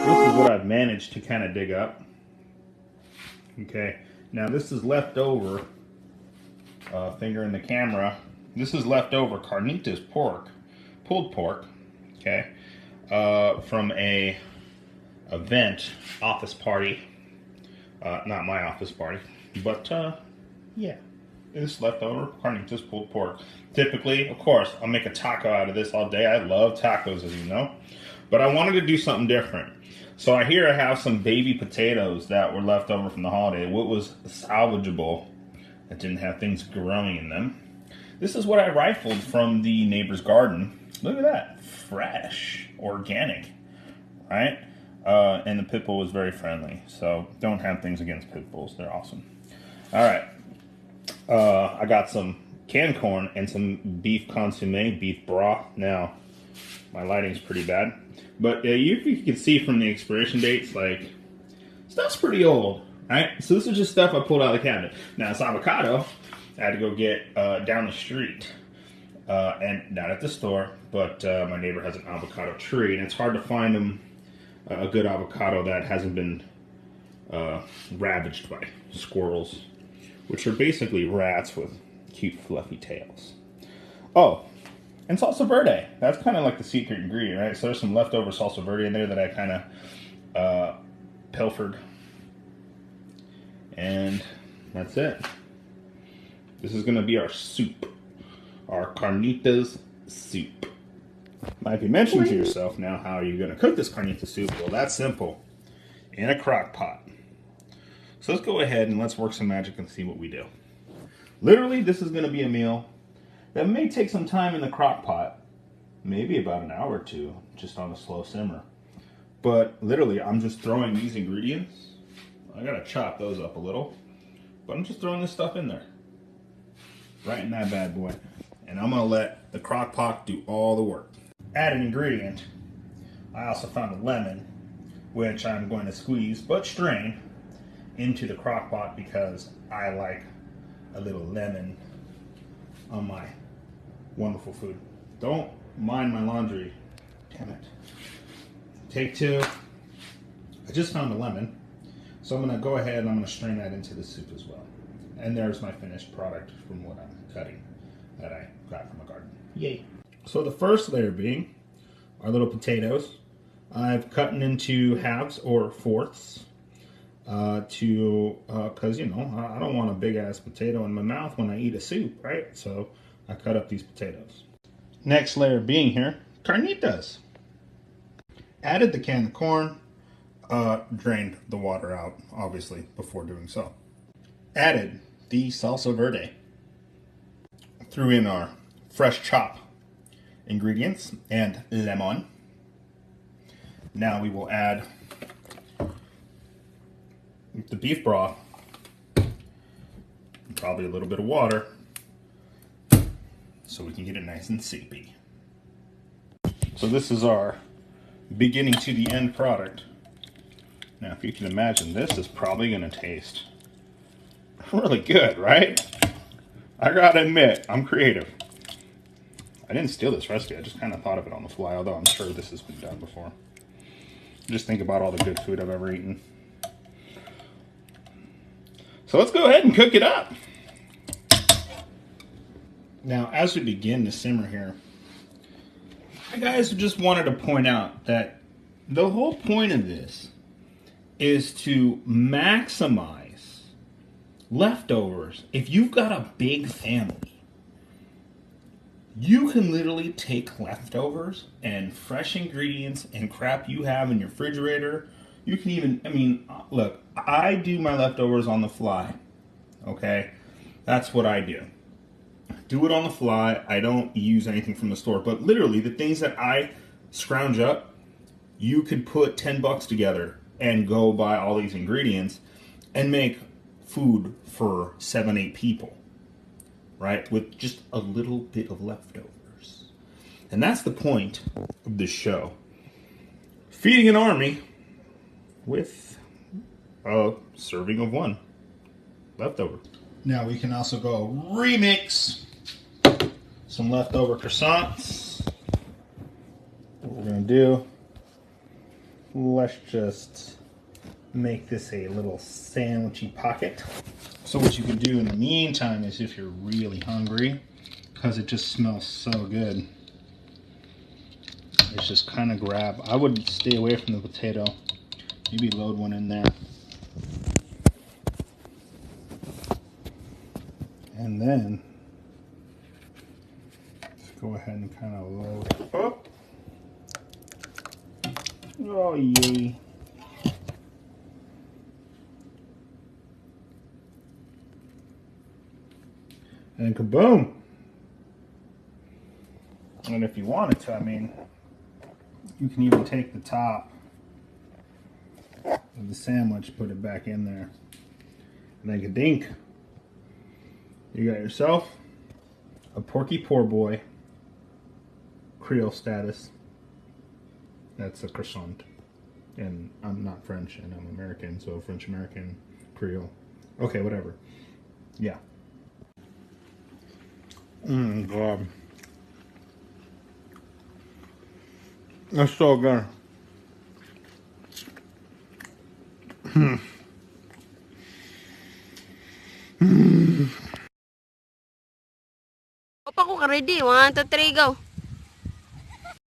This is what I've managed to kind of dig up. Okay, now this is leftover, finger in the camera, this is leftover Carnitas pork, pulled pork, okay, from a event, office party, not my office party, but yeah, this is leftover Carnitas pulled pork. Typically, of course, I'll make a taco out of this all day. I love tacos, as you know, but I wanted to do something different. So I have some baby potatoes that were left over from the holiday. What was salvageable that didn't have things growing in them. This is what I rifled from the neighbor's garden. Look at that, fresh, organic, right? And the pit bull was very friendly. So don't have things against pit bulls, they're awesome. All right, I got some canned corn and some beef consomme, beef broth. Now, my lighting's pretty bad. But you can see from the expiration dates, like, stuff's pretty old, right? So this is just stuff I pulled out of the cabinet. Now, it's avocado. I had to go get down the street, and not at the store, but my neighbor has an avocado tree, and it's hard to find a good avocado that hasn't been ravaged by squirrels, which are basically rats with cute fluffy tails. Oh, and salsa verde. That's kind of like the secret ingredient, right? So there's some leftover salsa verde in there that I kind of pilfered. And that's it. This is going to be our soup. Our Carnitas soup. Now, if you mention to yourself now, how are you going to cook this Carnitas soup? Well, that's simple. In a crock pot. So let's go ahead and let's work some magic and see what we do. Literally, this is going to be a meal that may take some time in the crock pot, maybe about an hour or two, just on a slow simmer. But literally, I'm just throwing these ingredients. I gotta chop those up a little, but I'm just throwing this stuff in there, right in that bad boy. And I'm gonna let the crock pot do all the work. Add an ingredient. I also found a lemon, which I'm going to squeeze, but strain, into the crock pot because I like a little lemon on my wonderful food. Don't mind my laundry. Damn it. Take two. I just found a lemon, so I'm going to go ahead and I'm going to strain that into the soup as well. And there's my finished product from what I'm cutting that I got from the garden. Yay. So the first layer being our little potatoes. I've cut into halves or fourths because, you know, I don't want a big ass potato in my mouth when I eat a soup, right? So I cut up these potatoes. Next layer being here, carnitas. Added the canned corn, drained the water out, obviously, before doing so. Added the salsa verde. Threw in our fresh chop ingredients and lemon. Now we will add the beef broth, and probably a little bit of water, so we can get it nice and soupy. So this is our beginning to the end product. Now, if you can imagine, this is probably going to taste really good, right? I gotta admit, I'm creative. I didn't steal this recipe, I just kind of thought of it on the fly, although I'm sure this has been done before. Just think about all the good food I've ever eaten. So let's go ahead and cook it up. Now, as we begin to simmer here, I guys just wanted to point out that the whole point of this is to maximize leftovers. If you've got a big family, you can literally take leftovers and fresh ingredients and crap you have in your refrigerator. You can even, I mean, look, I do my leftovers on the fly, okay? That's what I do. Do it on the fly. I don't use anything from the store, but literally the things that I scrounge up, you could put 10 bucks together and go buy all these ingredients and make food for 7-8 people, right? With just a little bit of leftovers. And that's the point of this show. Feeding an army with a serving of one leftover. Now we can also go remix some leftover croissants gonna do, let's just make this a little sandwichy pocket. So what you can do in the meantime is, if you're really hungry, because it just smells so good, is just kind of grab, I would stay away from the potato, maybe load one in there. And then, let's go ahead and kind of load up. Oh, yay. And kaboom! And if you wanted to, I mean, you can even take the top of the sandwich, put it back in there, and then ka-dink. You got yourself a porky poor boy, Creole status. That's a croissant. And I'm not French, and I'm American, so French American, Creole. Okay, whatever. Yeah. God. That's so good. Opa ko ka ready. 1, 2, 3, go.